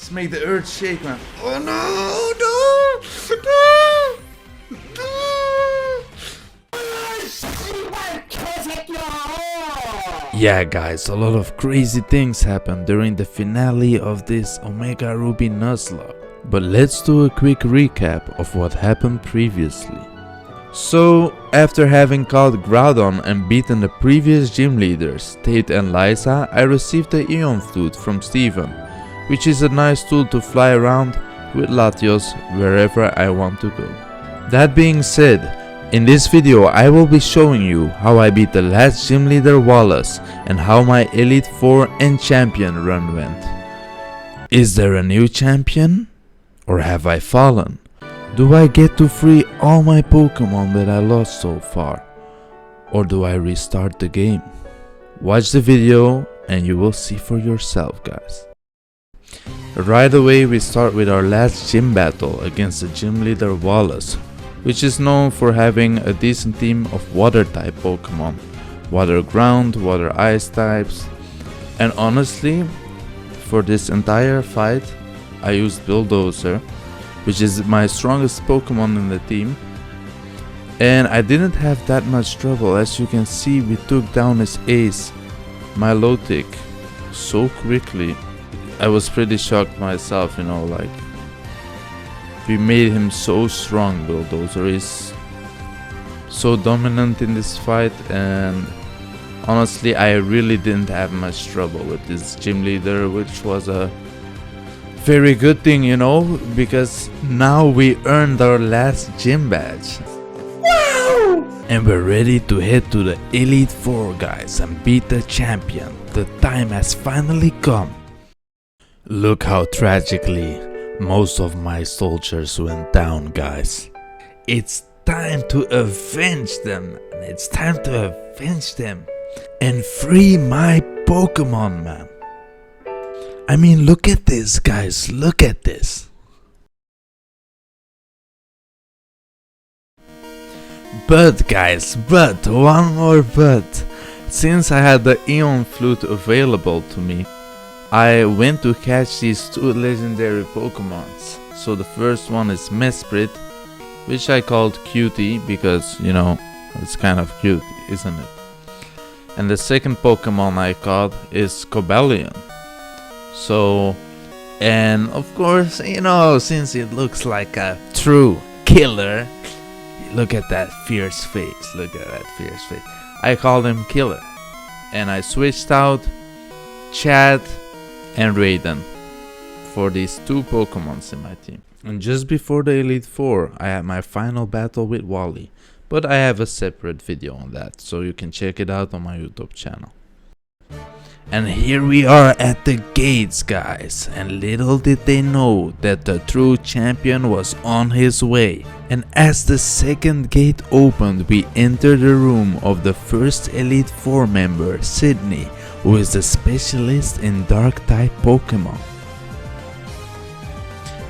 Let's make the earth shake, man. Oh no, no, no! Yeah guys, a lot of crazy things happened during the finale of this Omega Ruby Nuzlocke. But let's do a quick recap of what happened previously. So, after having caught Groudon and beaten the previous gym leaders, Tate and Liza, I received the Eon Flute from Steven, which is a nice tool to fly around with Latios wherever I want to go. That being said, in this video I will be showing you how I beat the last gym leader Wallace and how my Elite Four and Champion run went. Is there a new champion? Or have I fallen? Do I get to free all my Pokemon that I lost so far? Or do I restart the game? Watch the video and you will see for yourself, guys. Right away we start with our last gym battle against the gym leader Wallace, which is known for having a decent team of water type Pokemon. Water ground, water ice types. And honestly, for this entire fight I used Bulldozer, which is my strongest Pokemon in the team, and I didn't have that much trouble. As you can see, we took down his ace, Milotic, so quickly. I was pretty shocked myself, you know, like, we made him so strong. Bulldozer is so dominant in this fight, and honestly I really didn't have much trouble with this gym leader, which was a very good thing, you know, because now we earned our last gym badge. Wow! And we're ready to head to the Elite Four, guys, and beat the champion. The time has finally come. Look how tragically most of my soldiers went down, guys. It's time to avenge them. It's time to avenge them and free my Pokemon, man. I mean, look at this, guys, look at this. But guys, one more but. Since I had the Eon Flute available to me, I went to catch these two legendary Pokemons. So the first one is Mesprit, which I called Cutie because, you know, it's kind of cute, isn't it? And the second Pokemon I caught is Cobalion. So, and of course, you know, since it looks like a true killer, look at that fierce face, look at that fierce face. I called him Killer, and I switched out Chad and Raiden for these two Pokemons in my team. And just before the Elite Four, I had my final battle with Wally, but I have a separate video on that, so you can check it out on my YouTube channel. And here we are at the gates, guys, and little did they know that the true champion was on his way. And as the second gate opened, we entered the room of the first Elite Four member, Sydney, who is the specialist in dark type Pokemon.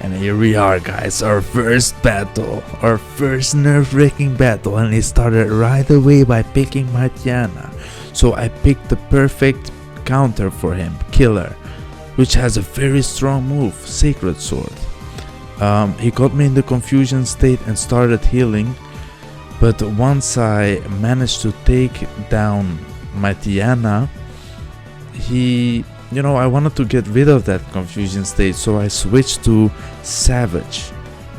And here we are, guys, our first battle, our first nerve-wracking battle, and it started right away by picking my Tiana. So I picked the perfect counter for him, Killer, which has a very strong move, Sacred Sword. He got me in the confusion state and started healing, but once I managed to take down my Tiana, I wanted to get rid of that confusion state, so I switched to Savage,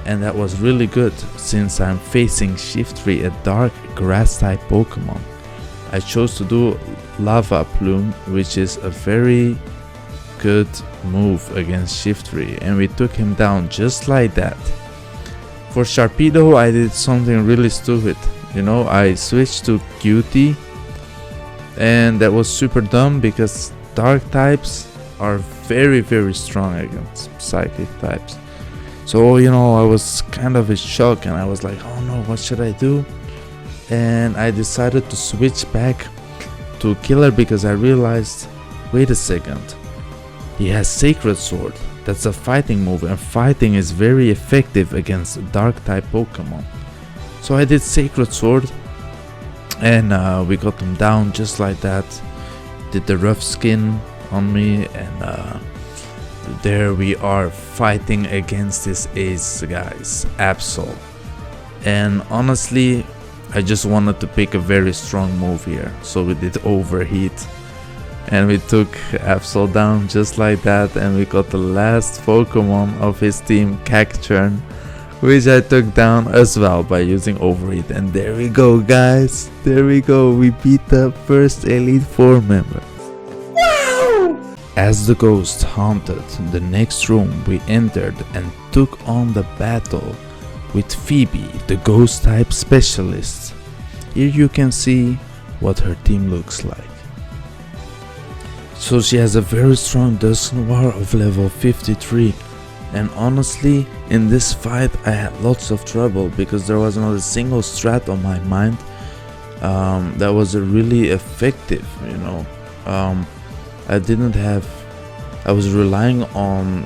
and that was really good since I'm facing Shiftry, a dark grass type Pokemon. I chose to do Lava Plume, which is a very good move against Shiftry, and we took him down just like that. For Sharpedo, I did something really stupid. You know, I switched to Cutie, and that was super dumb because dark types are very strong against psychic types. So, you know, I was kind of in shock and I was like, oh no, what should I do? And I decided to switch back to Killer because I realized, wait a second, he has Sacred Sword. That's a fighting move, and fighting is very effective against dark type Pokemon. So I did Sacred Sword, and we got them down just like that. Did the rough skin on me, and there we are fighting against this ace, guys, Absol. And honestly, I just wanted to pick a very strong move here, so we did overheat. And we took Absol down just like that, and we got the last Pokemon of his team, Cacturn, which I took down as well by using overheat. And there we go, guys, there we go, we beat the first Elite Four member. Wow! As the ghost haunted the next room, we entered and took on the battle with Phoebe, the ghost type specialist. Here you can see what her team looks like. So she has a very strong Dusknoir of level 53, and honestly in this fight I had lots of trouble because there was not a single strat on my mind that was really effective, you know. I was relying on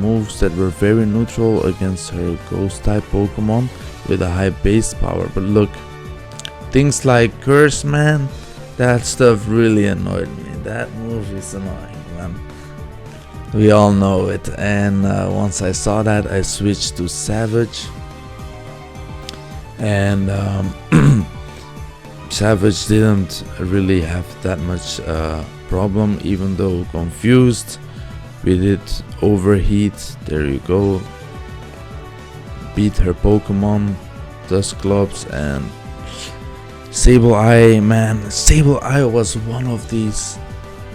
moves that were very neutral against her ghost type Pokemon with a high base power. But look, things like Curse Man, that stuff really annoyed me. That move is annoying, man. We all know it. And once I saw that, I switched to Savage. And Savage didn't really have that much problem, even though confused. We did overheat, there you go. Beat her Pokemon, Dusclops, and Sableye. Man, Sableye was one of these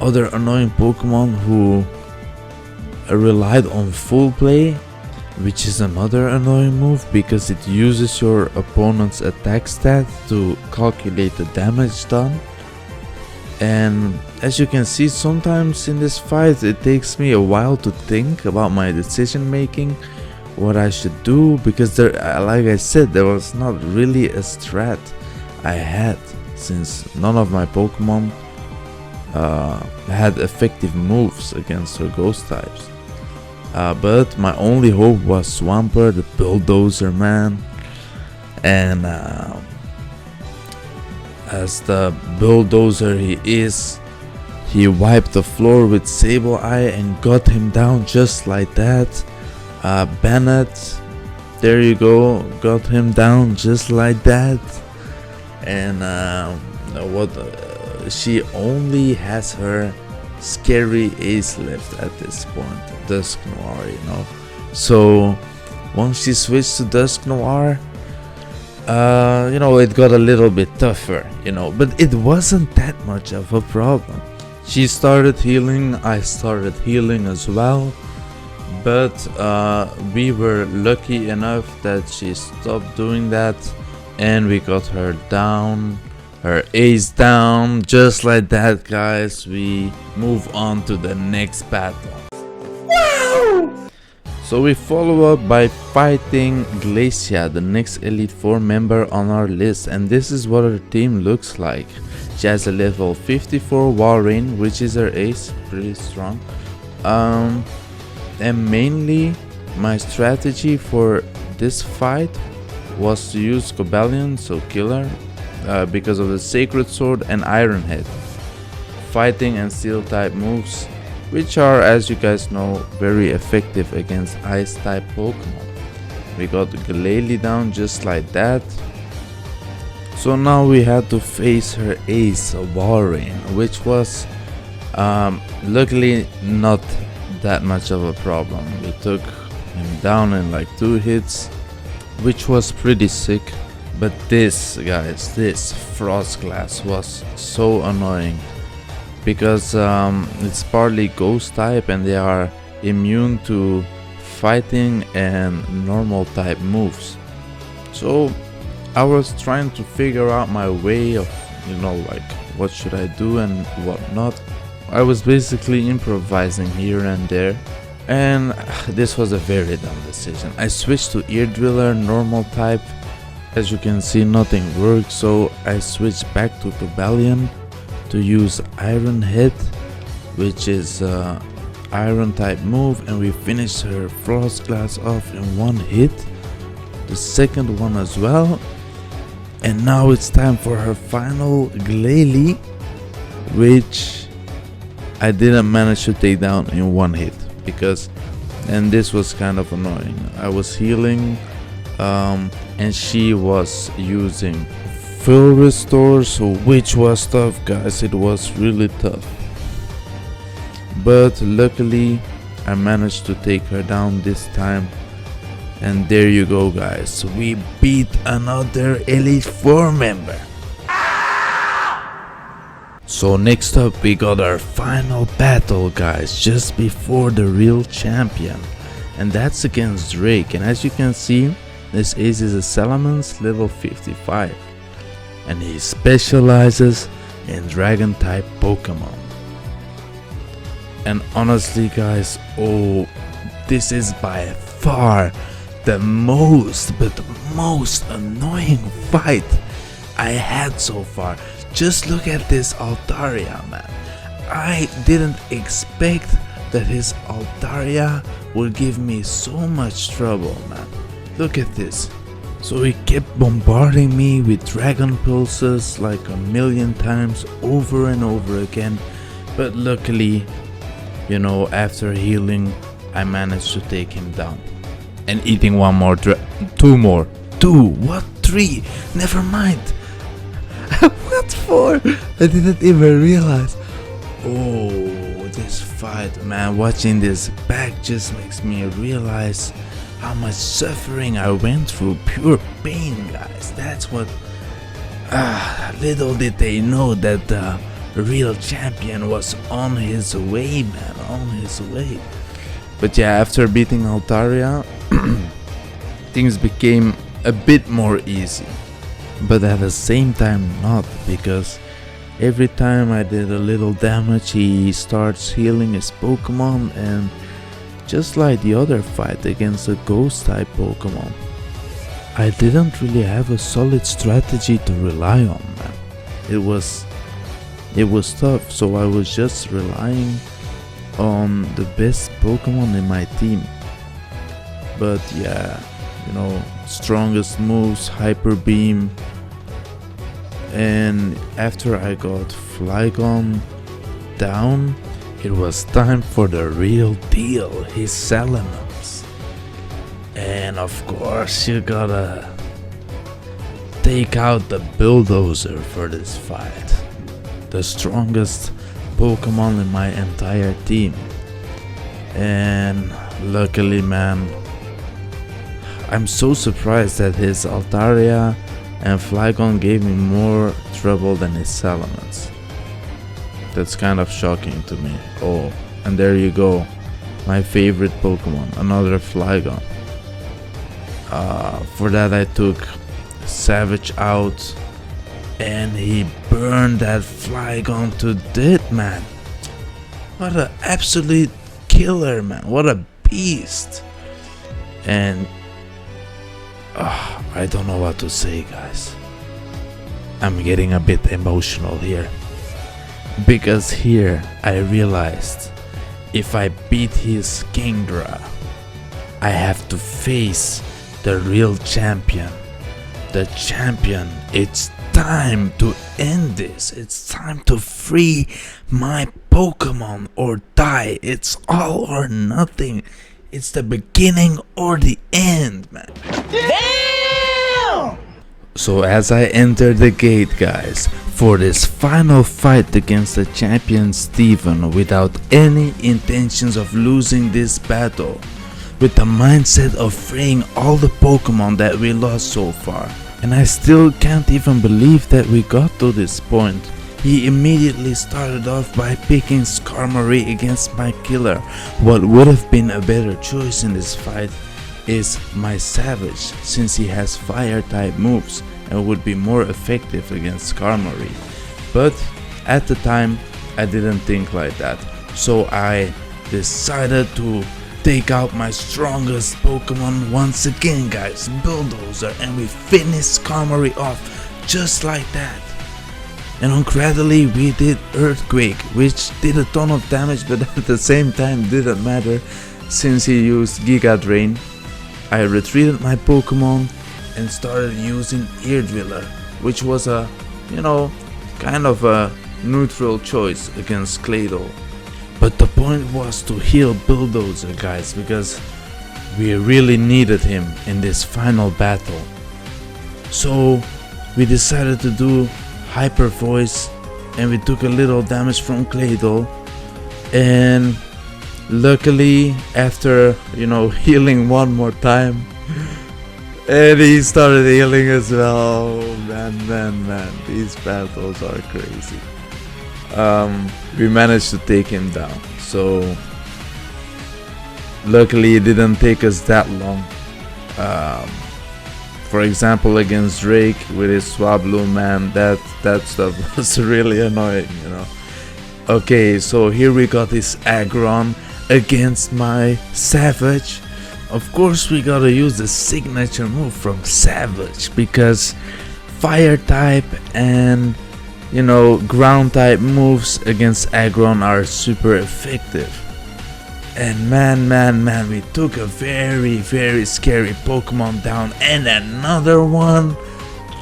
other annoying Pokemon who relied on full play, which is another annoying move because it uses your opponent's attack stat to calculate the damage done. And as you can see, sometimes in this fight it takes me a while to think about my decision making, what I should do, because there, like I said, there was not really a strat I had, since none of my Pokemon had effective moves against her ghost types. But my only hope was Swampert, the Bulldozer man, and as the bulldozer he is, he wiped the floor with Sableye and got him down just like that. Bennett, there you go, got him down just like that. And she only has her scary ace left at this point, Dusknoir, you know. So once she switched to Dusknoir, you know, it got a little bit tougher, you know, but it wasn't that much of a problem. She started healing, I started healing as well, but we were lucky enough that she stopped doing that, and we got her down, her ace down, just like that, guys. We move on to the next battle. So we follow up by fighting Glacia, the next Elite Four member on our list, and this is what her team looks like. She has a level 54 Walrein, which is her ace, pretty strong. And mainly my strategy for this fight was to use Cobalion, so Killer, because of the Sacred Sword and Iron Head, fighting and steel type moves, which are, as you guys know, very effective against ice type Pokemon. We got Glalie down just like that. So now we had to face her ace, Walrein, which was luckily not that much of a problem. We took him down in like 2 hits, which was pretty sick. But this, guys, this Frost Glass was so annoying, because it's partly ghost type and they are immune to fighting and normal type moves. So I was trying to figure out my way of, you know, like what should I do and what not. I was basically improvising here and there, and this was a very dumb decision. I switched to Ear Driller, normal type. As you can see, nothing worked, so I switched back to Cobalion to use Iron Head, which is iron type move, and we finished her Frost Glass off in 1 hit, the second one as well. And now it's time for her final Glalie, which I didn't manage to take down in 1 hit. because, and this was kind of annoying, I was healing and she was using full restore, so which was tough, guys. It was really tough, but luckily I managed to take her down this time. And there you go, guys, we beat another Elite 4 member. So next up we got our final battle, guys, just before the real champion, and that's against Drake. And as you can see, this ace is a Salamence level 55, and he specializes in dragon type Pokemon. And honestly, guys, oh, this is by far the most annoying fight I had so far. Just look at this Altaria, man. I didn't expect that his Altaria would give me so much trouble, man. Look at this. So he kept bombarding me with Dragon Pulses like a million times over and over again. But luckily, you know, after healing, I managed to take him down. And eating one more, two more. Two? What? Three? Never mind. What for? I didn't even realize. Oh, this fight, man. Watching this back just makes me realize how much suffering I went through. Pure pain, guys. That's what. Little did they know that the real champion was on his way, man. On his way. But yeah, after beating Altaria, things became a bit more easy. But at the same time not, because every time I did a little damage he starts healing his Pokemon, and just like the other fight against a ghost type Pokemon, I didn't really have a solid strategy to rely on, man. It was tough, so I was just relying on the best Pokemon in my team. But yeah, you know, strongest moves, Hyper Beam, and after I got Flygon down, it was time for the real deal, his Salamence. And of course you gotta take out the Bulldozer for this fight, the strongest Pokemon in my entire team. And luckily, man, I'm so surprised that his Altaria and Flygon gave me more trouble than his Salamence. That's kind of shocking to me. Oh, and there you go, my favorite Pokemon, another Flygon. For that I took Savage out, and he burned that Flygon to death, man. What an absolute killer, man. What a beast. And I don't know what to say, guys. I'm getting a bit emotional here, because here I realized if I beat his Kingdra, I have to face the real champion. The champion. It's time to end this. It's time to free my Pokemon or die. It's all or nothing. It's the beginning or the end, man. Damn! So as I enter the gate, guys, for this final fight against the champion Steven, without any intentions of losing this battle, with the mindset of freeing all the Pokemon that we lost so far. And I still can't even believe that we got to this point. He immediately started off by picking Skarmory against my killer. What would have been a better choice in this fight is my Savage, since he has fire type moves and would be more effective against Skarmory. But at the time I didn't think like that, so I decided to take out my strongest Pokemon once again, guys, Bulldozer, and we finished Skarmory off just like that. And incredibly we did Earthquake, which did a ton of damage, but at the same time didn't matter since he used Giga Drain. I retreated my Pokemon and started using Ear Driller, which was a, you know, kind of a neutral choice against Claydol. But the point was to heal Bulldozer, guys, because we really needed him in this final battle. So we decided to do Hyper Voice, and we took a little damage from Claydol, and luckily after, you know, healing one more time, and he started healing as well. Oh, man, these battles are crazy. We managed to take him down, so luckily it didn't take us that long. For example, against Drake with his Swablu, man, that stuff was really annoying, you know. Okay, so here we got this Aggron against my Savage. Of course we gotta use the signature move from Savage, because fire type and, you know, ground type moves against Aggron are super effective. And man, we took a very scary Pokemon down, and another one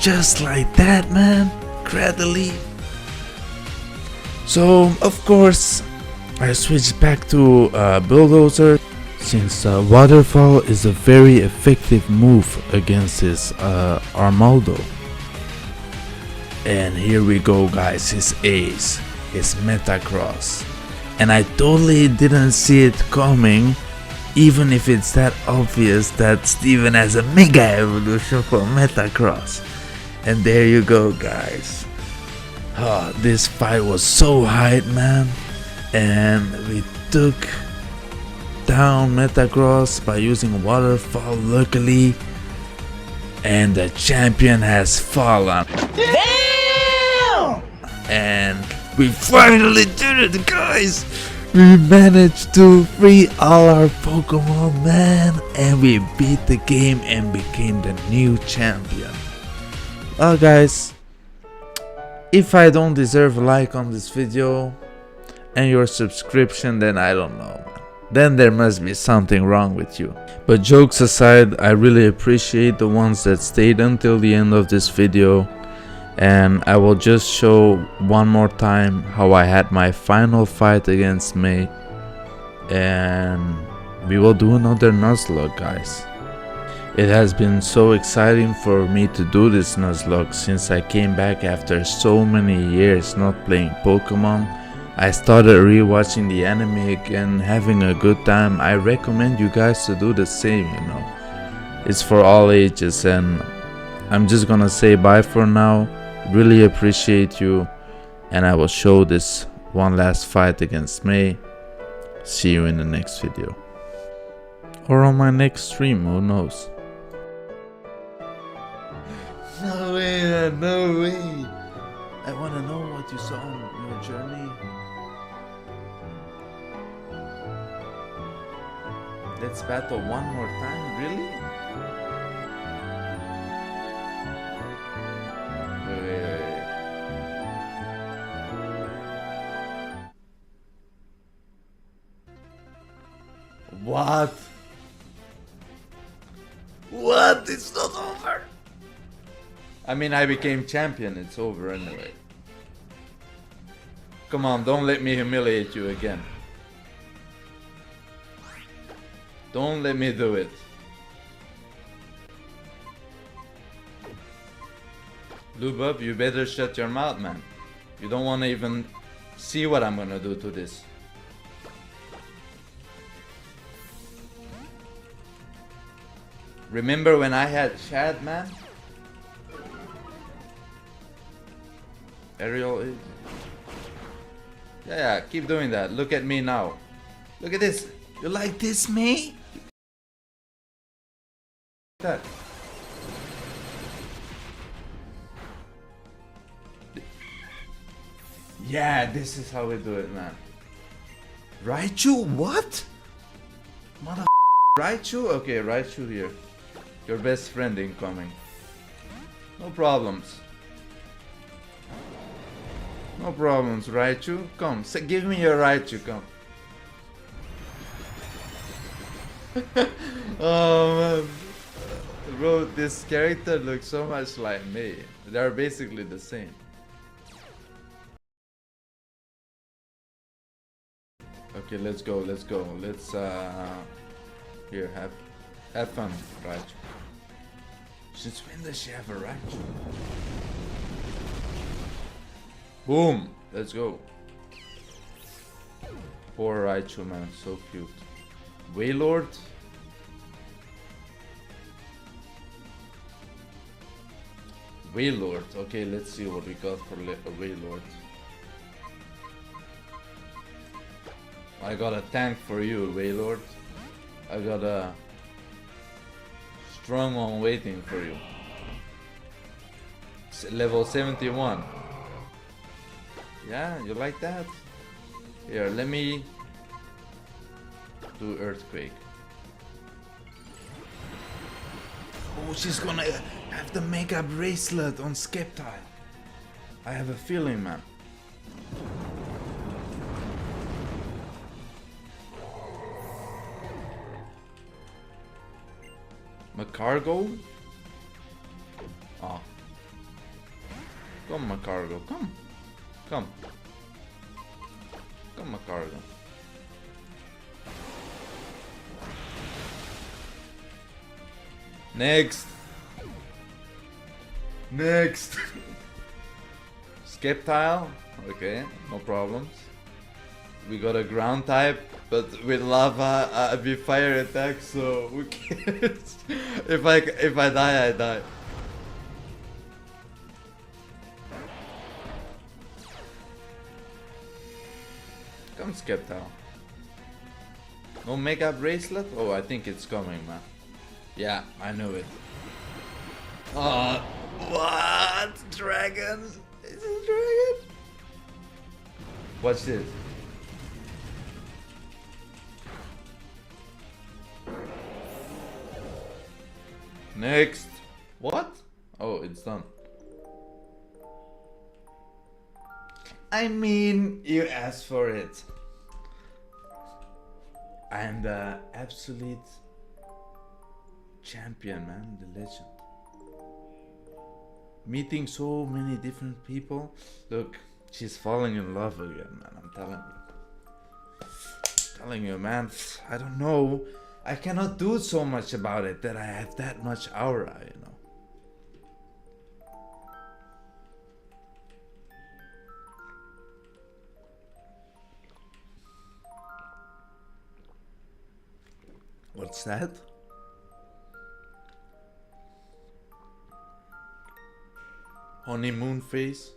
just like that, man. Cradily. So of course I switched back to Bulldozer, since Waterfall is a very effective move against his Armaldo. And here we go, guys, his ace, his Metacross. And I totally didn't see it coming, even if it's that obvious that Steven has a Mega Evolution for Metacross. And there you go, guys. Oh, this fight was so hype, man. And we took down Metacross by using Waterfall, luckily. And the champion has fallen. Damn! And we finally did it, guys! We managed to free all our Pokemon, man, and we beat the game and became the new champion. Well, guys, if I don't deserve a like on this video and your subscription, then I don't know, man. Then there must be something wrong with you. But jokes aside, I really appreciate the ones that stayed until the end of this video. And I will just show one more time how I had my final fight against May, and we will do another Nuzlocke, guys. It has been so exciting for me to do this Nuzlocke since I came back after so many years not playing Pokemon. I started rewatching the anime again, having a good time. I recommend you guys to do the same, you know. It's for all ages, and I'm just gonna say bye for now. Really appreciate you, and I will show this one last fight against May. See you in the next video, or on my next stream, who knows. No way, man, no way. I want to know what you saw on your journey. Let's battle one more time, really? What? What? It's not over. I mean, I became champion. It's over anyway. Come on, don't let me humiliate you again. Don't let me do it. Lubub, you better shut your mouth, man. You don't want to even see what I'm gonna do to this. Remember when I had Chad, man? Ariel, yeah, keep doing that. Look at me now. Look at this. You like this, me? That. Yeah, this is how we do it, man. Raichu? What? Mother Raichu? Okay, Raichu here. Your best friend incoming. No problems. No problems, Raichu. Come, give me your Raichu, come. Oh man. Bro, this character looks so much like me. They are basically the same. Okay, let's go. Let's here, have fun, right? Since when does she have a right? Boom! Let's go. Poor Raichu, man, so cute. Wailord? Wailord, okay, let's see what we got for Wailord. I got a tank for you, Wailord. I got a strong one waiting for you. Level 71. Yeah, you like that? Here, let me do Earthquake. Oh, she's gonna have the Mega Bracelet on Sceptile. I have a feeling, man. Macargo? Oh. Come, Macargo, come. Come. Come, Macargo. Next. Next. Sceptile. Okay, no problems. We got a ground type, but with lava, we fire attack, so who cares? If I die, I die. Come, Sceptile. No Mega Bracelet? Oh, I think it's coming, man. Yeah, I knew it. Oh, what? Dragons? Is it a dragon? Watch this. Next. What? Oh, it's done. I mean, you asked for it. I'm the absolute champion, man, the legend. Meeting so many different people. Look, she's falling in love again, man, I'm telling you, man. I don't know. I cannot do so much about it that I have that much aura, you know. What's that? Honeymoon face?